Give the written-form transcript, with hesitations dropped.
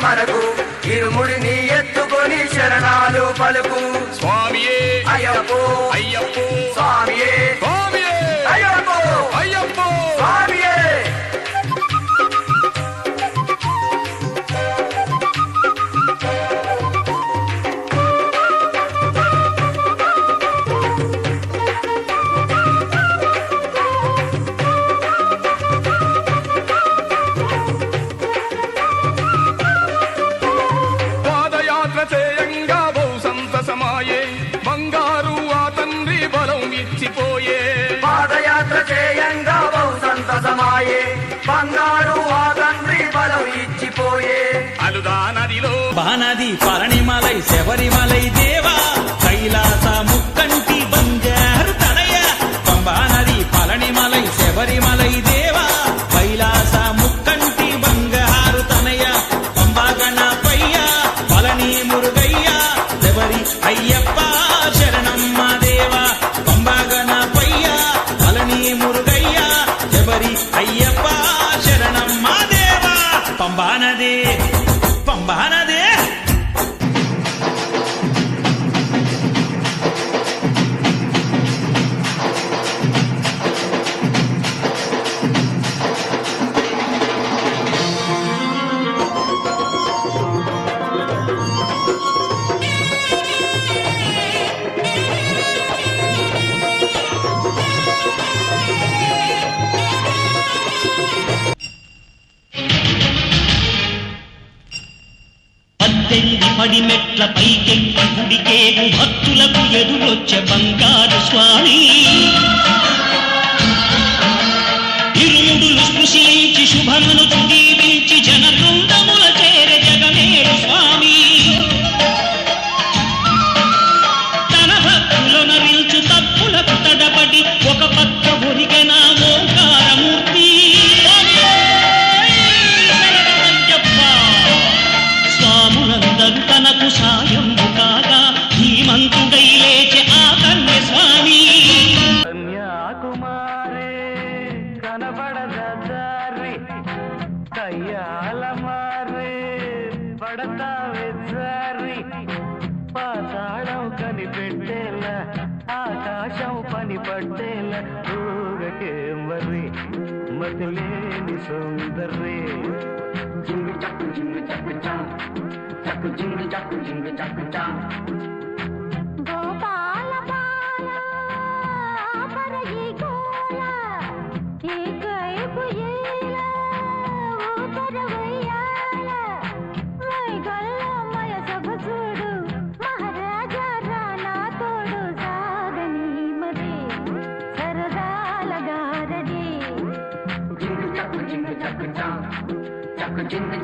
మనకు ఇరుముడిని ఎత్తుకొని శరణాలు పలుకు స్వామియే అయ్యప్పో అయ్యప్పో స్వామియే స్వామియే అయ్యప్పో అయ్యప్పో స్వామియే చేయంగా బహు సంతసమాయే బంగారు ఆ తండ్రి బలం ఇచ్చిపోయే పాదయాత్ర చేయంగా బహు సంతసమాయే బంగారు ఆ తండ్రి బలం ఇచ్చిపోయే అలుదా నదిలో బానది పళనిమలై శబరిమలై దేవా కైలాస ముక్కంటి బంగారు తనయ పంబానది పళనిమలై శబరిమలై దేవా కైలాస ముక్కంటి బంగారు తనయ పంబా గణపయ్య పళని మురుగయ్య శబరి అయ్యప్ప శరణమ్మ దేవా పంబా గణపయ్య పళని మురుగయ్య శబరి అయ్యప్ప శరణమ్మ దేవా పంబానదే పంబానదే పద్దెనిమిది పడి మెట్ల పైకెక్కి గుడికేగు భక్తులకు ఎదురొచ్చే బంగారు స్వామి ఇరుముడులు స్పృశించి శుభమును దీవించి జనబృందముల చేరే జగమేడు స్వామి తన భక్తులను నిల్చు తప్పులకు తడబడి ఒక పక్క ఒరిగెన ఓంకారమూర్తి స్వాములందరూ తనకు సాయంబు కాగా ధీమంతుడై లేచే ఆ కన్య స్వామి కన్యాకుమారి కనబడదారి కయ్యాల మారి పడతావే జారి పాతాళం కనిపెట్టేలా ఆకాశం పని పట్టేలా ఊగకే మరి మతిలేని సుందరి జింగు చక్కు చా చక్కు జింగు చక్కు చా గోపాల బాల పరగి గోల ఏకైపు ఏల ఊతరవయ్యాల మైగల్ల మయ సభ చూడు మహారాజా రానా తోడు సాగని మది సరదాల గారడి జింగు చక్కు చా చక్కు జింగు